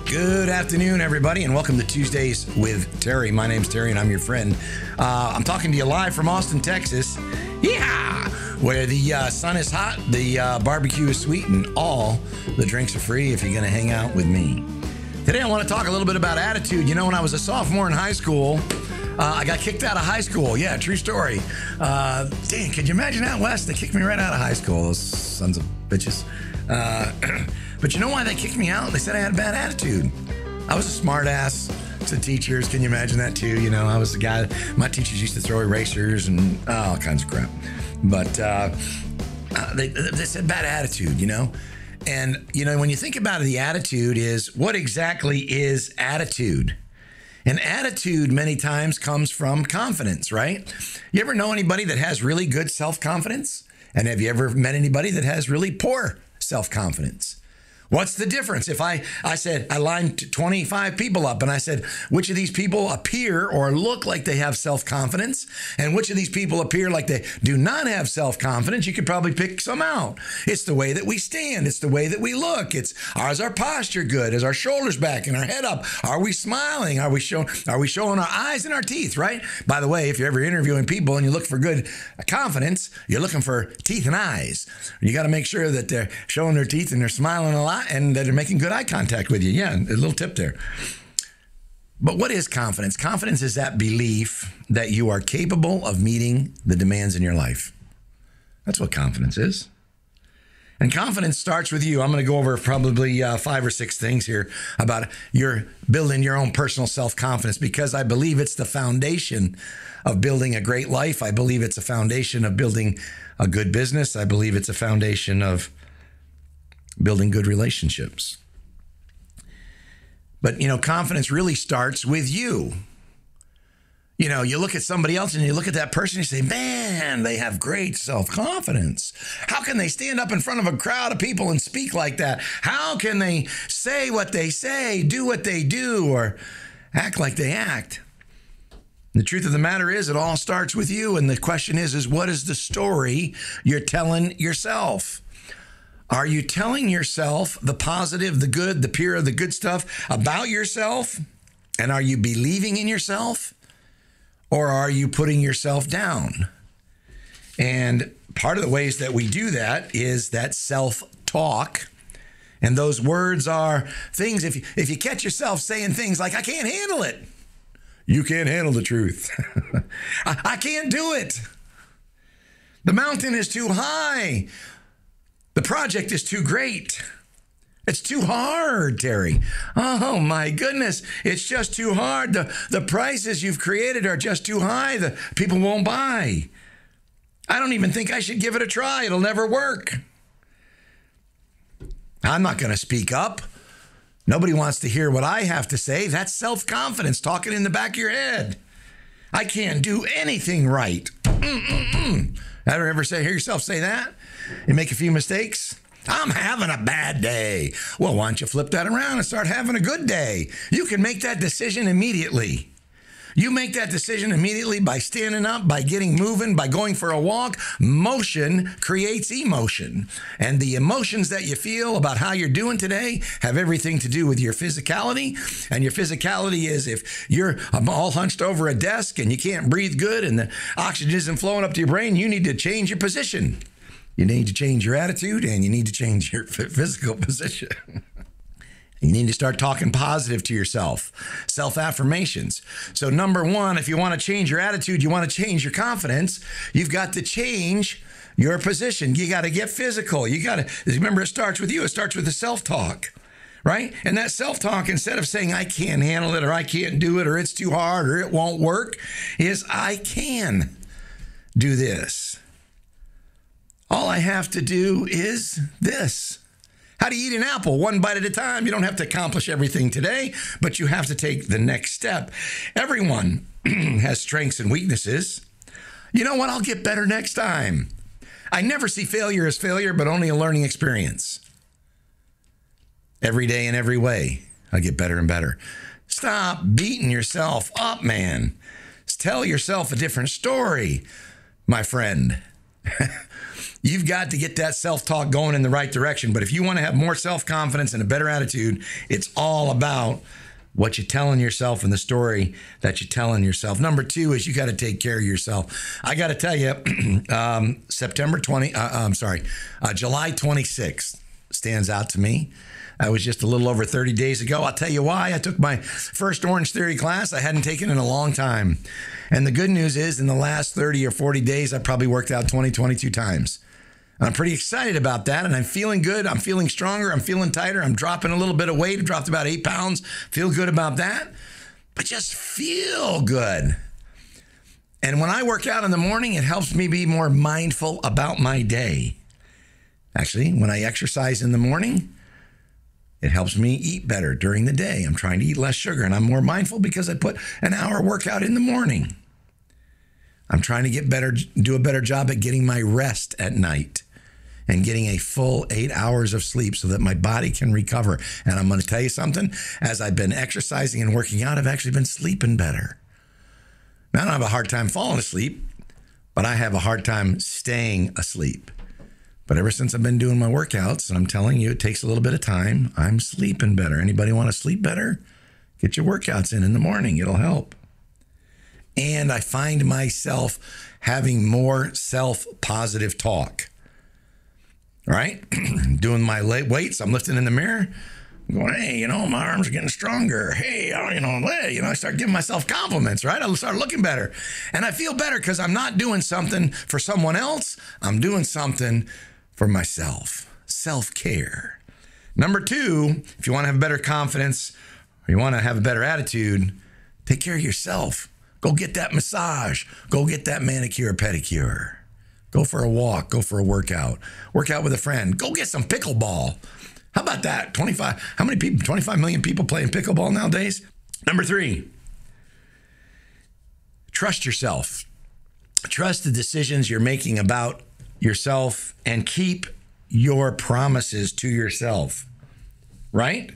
Good afternoon, everybody, and welcome to Tuesdays with Terry. My name's Terry, and I'm your friend. I'm talking to you live from Austin, Texas. Yeah, where the sun is hot, the barbecue is sweet, and all the drinks are free if you're going to hang out with me. Today, I want to talk a little bit about attitude. You know, when I was a sophomore in high school, I got kicked out of high school. Yeah, true story. Dang, could you imagine out west? They kicked me right out of high school, those sons of bitches. But you know why they kicked me out? They said I had a bad attitude. I was a smart ass to teachers. Can you imagine that too? You know, I was the guy, my teachers used to throw erasers and all kinds of crap. But they said bad attitude, you know? And, you know, when you think about it, the attitude is, what exactly is attitude? And attitude many times comes from confidence, right? You ever know anybody that has really good self-confidence? And have you ever met anybody that has really poor self-confidence? What's the difference? If I said, I lined 25 people up and I said, which of these people appear or look like they have self-confidence, and which of these people appear like they do not have self-confidence, you could probably pick some out. It's the way that we stand. It's the way that we look. Is our posture good? Is our shoulders back and our head up? Are we smiling? Are we showing our eyes and our teeth, right? By the way, if you're ever interviewing people and you look for good confidence, you're looking for teeth and eyes. You got to make sure that they're showing their teeth and they're smiling a lot, and that are making good eye contact with you. Yeah, a little tip there. But what is confidence? Confidence is that belief that you are capable of meeting the demands in your life. That's what confidence is. And confidence starts with you. I'm going to go over probably 5 or 6 things here about your building your own personal self-confidence, because I believe it's the foundation of building a great life. I believe it's a foundation of building a good business. I believe it's a foundation of building good relationships. But, you know, confidence really starts with you. You know, you look at somebody else and you look at that person, you say, man, they have great self-confidence. How can they stand up in front of a crowd of people and speak like that? How can they say what they say, do what they do, or act like they act? The truth of the matter is, it all starts with you. And the question is what is the story you're telling yourself? Are you telling yourself the positive, the good, the pure, the good stuff about yourself? And are you believing in yourself? Or are you putting yourself down? And part of the ways that we do that is that self-talk. And those words are things, if you catch yourself saying things like, I can't handle it. You can't handle the truth. I can't do it. The mountain is too high. The project is too great. It's too hard, Terry. Oh, my goodness. It's just too hard. The prices you've created are just too high. The people won't buy. I don't even think I should give it a try. It'll never work. I'm not going to speak up. Nobody wants to hear what I have to say. That's self-confidence talking in the back of your head. I can't do anything right. Ever hear yourself say that? You make a few mistakes? I'm having a bad day. Well, why don't you flip that around and start having a good day? You can make that decision immediately. You make that decision immediately by standing up, by getting moving, by going for a walk. Motion creates emotion. And the emotions that you feel about how you're doing today have everything to do with your physicality. And your physicality is if you're all hunched over a desk and you can't breathe good and the oxygen isn't flowing up to your brain, you need to change your position. You need to change your attitude and you need to change your physical position. You need to start talking positive to yourself. Self-affirmations. So number one, if you want to change your attitude, you want to change your confidence, you've got to change your position. You got to get physical. You got to, remember, it starts with you. It starts with the self-talk, right? And that self-talk, instead of saying, I can't handle it, or I can't do it, or it's too hard, or it won't work, is I can do this. All I have to do is this. How do you eat an apple? One bite at a time. You don't have to accomplish everything today, but you have to take the next step. Everyone has strengths and weaknesses. You know what? I'll get better next time. I never see failure as failure, but only a learning experience. Every day in every way, I get better and better. Stop beating yourself up, man. Tell yourself a different story, my friend. You've got to get that self-talk going in the right direction. But if you want to have more self-confidence and a better attitude, it's all about what you're telling yourself and the story that you're telling yourself. Number 2 is you got to take care of yourself. I got to tell you, July 26th stands out to me. That was just a little over 30 days ago. I'll tell you why. I took my first Orange Theory class. I hadn't taken in a long time. And the good news is in the last 30 or 40 days, I probably worked out 22 times. I'm pretty excited about that, and I'm feeling good. I'm feeling stronger. I'm feeling tighter. I'm dropping a little bit of weight. I dropped about 8 pounds. Feel good about that, but just feel good. And when I work out in the morning, it helps me be more mindful about my day. Actually, when I exercise in the morning, it helps me eat better during the day. I'm trying to eat less sugar, and I'm more mindful because I put an hour workout in the morning. I'm trying to do a better job at getting my rest at night and getting a full 8 hours of sleep so that my body can recover. And I'm going to tell you something, as I've been exercising and working out, I've actually been sleeping better. Now, I don't have a hard time falling asleep, but I have a hard time staying asleep. But ever since I've been doing my workouts, and I'm telling you, it takes a little bit of time, I'm sleeping better. Anybody want to sleep better? Get your workouts in the morning. It'll help. And I find myself having more self-positive talk. Right? Doing my weights, I'm lifting in the mirror. I'm going, hey, my arms are getting stronger. Hey, I start giving myself compliments, right? I start looking better. And I feel better because I'm not doing something for someone else. I'm doing something for myself. Self-care. Number 2, if you want to have better confidence or you want to have a better attitude, take care of yourself. Go get that massage. Go get that manicure, pedicure. Go for a walk. Go for a workout. Work out with a friend. Go get some pickleball. How about that? 25 million people playing pickleball nowadays? Number 3, trust yourself. Trust the decisions you're making about yourself and keep your promises to yourself, right?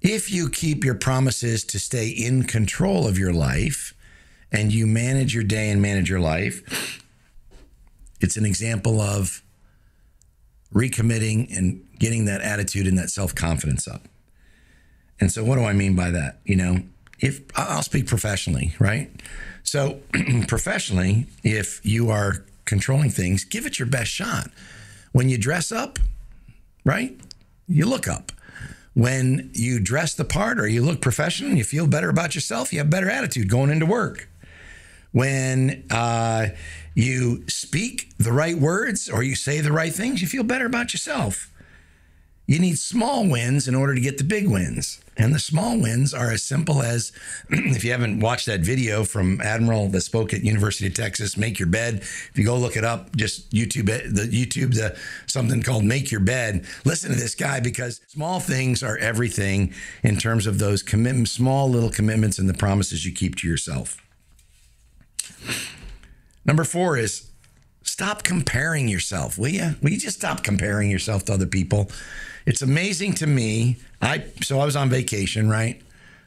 If you keep your promises to stay in control of your life and you manage your day and manage your life, it's an example of recommitting and getting that attitude and that self-confidence up. And so what do I mean by that? If I'll speak professionally, right? So professionally, if you are controlling things, give it your best shot. When you dress up, right? You look up. When you dress the part or you look professional and you feel better about yourself, you have better attitude going into work. When you speak the right words or you say the right things, you feel better about yourself. You need small wins in order to get the big wins. And the small wins are as simple as, if you haven't watched that video from Admiral that spoke at University of Texas, Make Your Bed. If you go look it up, just YouTube something called Make Your Bed. Listen to this guy, because small things are everything in terms of those commitments, small little commitments and the promises you keep to yourself. Number 4 is stop comparing yourself. Will you? Will you just stop comparing yourself to other people? It's amazing to me. So I was on vacation, right?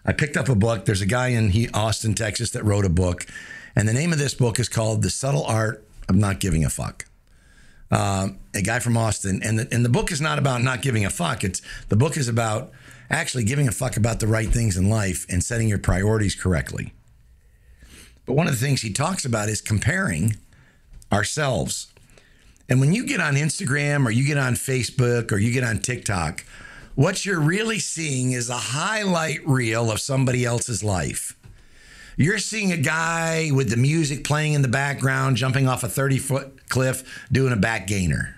I picked up a book. There's a guy in Austin, Texas that wrote a book. And the name of this book is called The Subtle Art of Not Giving a Fuck. A guy from Austin. And the book is not about not giving a fuck. The book is about actually giving a fuck about the right things in life and setting your priorities correctly. But one of the things he talks about is comparing ourselves. And when you get on Instagram or you get on Facebook or you get on TikTok, what you're really seeing is a highlight reel of somebody else's life. You're seeing a guy with the music playing in the background, jumping off a 30-foot cliff, doing a back gainer.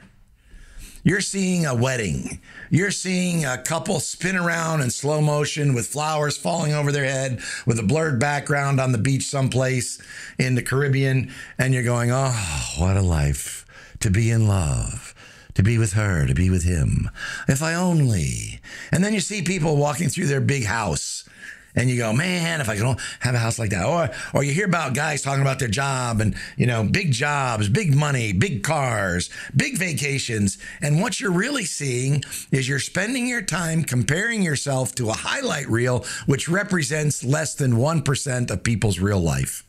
You're seeing a wedding. You're seeing a couple spin around in slow motion with flowers falling over their head with a blurred background on the beach someplace in the Caribbean. And you're going, oh, what a life to be in love, to be with her, to be with him. If I only. And then you see people walking through their big house. And you go, man, if I could have a house like that. Or you hear about guys talking about their job and, big jobs, big money, big cars, big vacations. And what you're really seeing is you're spending your time comparing yourself to a highlight reel, which represents less than 1% of people's real life.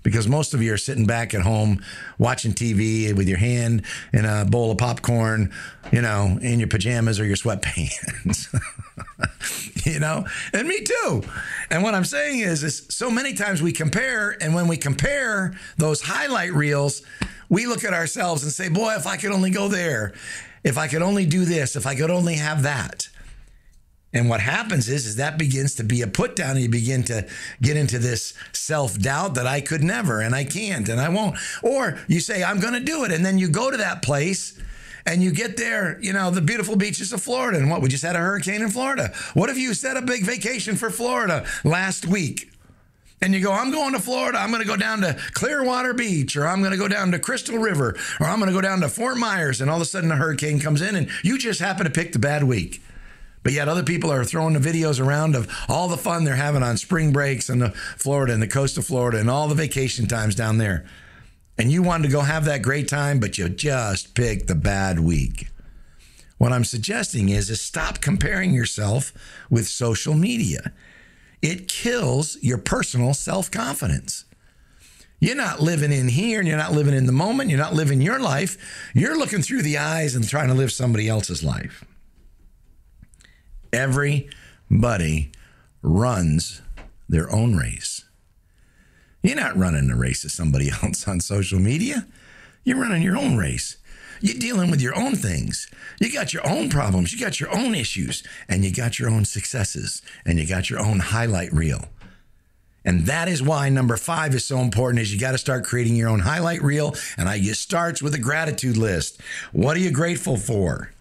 because most of you are sitting back at home watching TV with your hand in a bowl of popcorn, in your pajamas or your sweatpants. And me too. And what I'm saying is so many times we compare, and when we compare those highlight reels, we look at ourselves and say, boy, if I could only go there, if I could only do this, if I could only have that. And what happens is that begins to be a put down, and you begin to get into this self-doubt that I could never, and I can't, and I won't. Or you say, I'm going to do it. And then you go to that place and you get there, the beautiful beaches of Florida. And we just had a hurricane in Florida. What if you set a big vacation for Florida last week? And you go, I'm going to Florida. I'm going to go down to Clearwater Beach, or I'm going to go down to Crystal River, or I'm going to go down to Fort Myers. And all of a sudden a hurricane comes in and you just happen to pick the bad week. But yet other people are throwing the videos around of all the fun they're having on spring breaks in Florida and the coast of Florida and all the vacation times down there. And you wanted to go have that great time, but you just picked the bad week. What I'm suggesting is stop comparing yourself with social media. It kills your personal self-confidence. You're not living in here, and you're not living in the moment. You're not living your life. You're looking through the eyes and trying to live somebody else's life. Everybody runs their own race. You're not running the race of somebody else on social media. You're running your own race. You're dealing with your own things. You got your own problems. You got your own issues, and you got your own successes, and you got your own highlight reel. And that is why number 5 is so important, is you got to start creating your own highlight reel. And it starts with a gratitude list. What are you grateful for?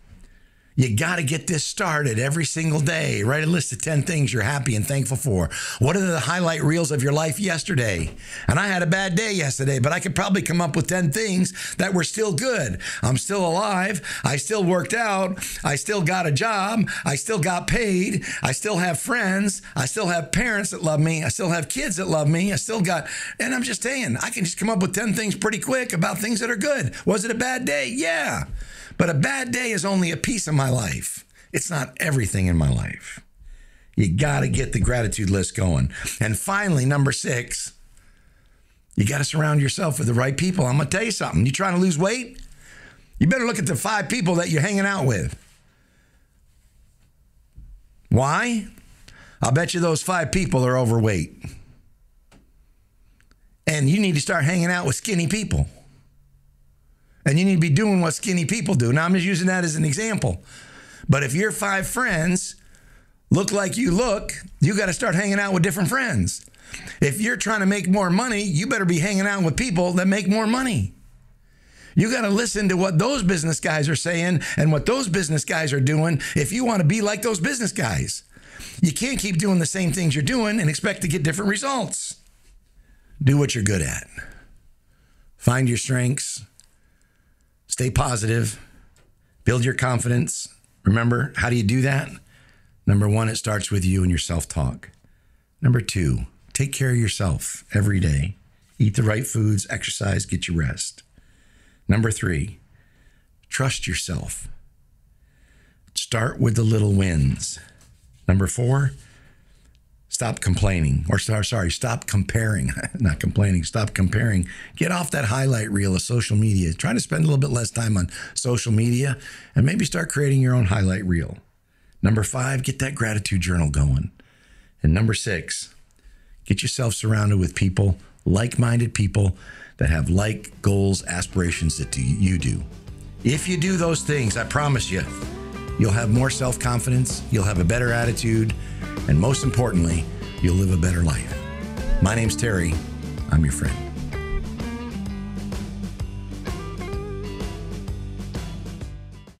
You got to get this started every single day. Write a list of 10 things you're happy and thankful for. What are the highlight reels of your life yesterday? And I had a bad day yesterday, but I could probably come up with 10 things that were still good. I'm still alive. I still worked out. I still got a job. I still got paid. I still have friends. I still have parents that love me. I still have kids that love me. And I'm just saying, I can just come up with 10 things pretty quick about things that are good. Was it a bad day? Yeah. But a bad day is only a piece of my life. It's not everything in my life. You got to get the gratitude list going. And finally, number 6, you got to surround yourself with the right people. I'm going to tell you something. You trying to lose weight? You better look at the 5 people that you're hanging out with. Why? I'll bet you those 5 people are overweight. And you need to start hanging out with skinny people. And you need to be doing what skinny people do. Now, I'm just using that as an example. But if your 5 friends look like you look, you got to start hanging out with different friends. If you're trying to make more money, you better be hanging out with people that make more money. You got to listen to what those business guys are saying and what those business guys are doing if you want to be like those business guys. You can't keep doing the same things you're doing and expect to get different results. Do what you're good at. Find your strengths. Stay positive. Build your confidence. Remember, how do you do that? Number 1, it starts with you and your self-talk. Number 2, take care of yourself every day. Eat the right foods, exercise, get your rest. Number 3, trust yourself. Start with the little wins. Number 4, stop complaining. Stop comparing. Not complaining, stop comparing. Get off that highlight reel of social media. Try to spend a little bit less time on social media and maybe start creating your own highlight reel. Number 5, get that gratitude journal going. And number 6, get yourself surrounded with people, like-minded people that have like goals, aspirations that you do. If you do those things, I promise you, you'll have more self-confidence, you'll have a better attitude, and most importantly, you'll live a better life. My name's Terry. I'm your friend.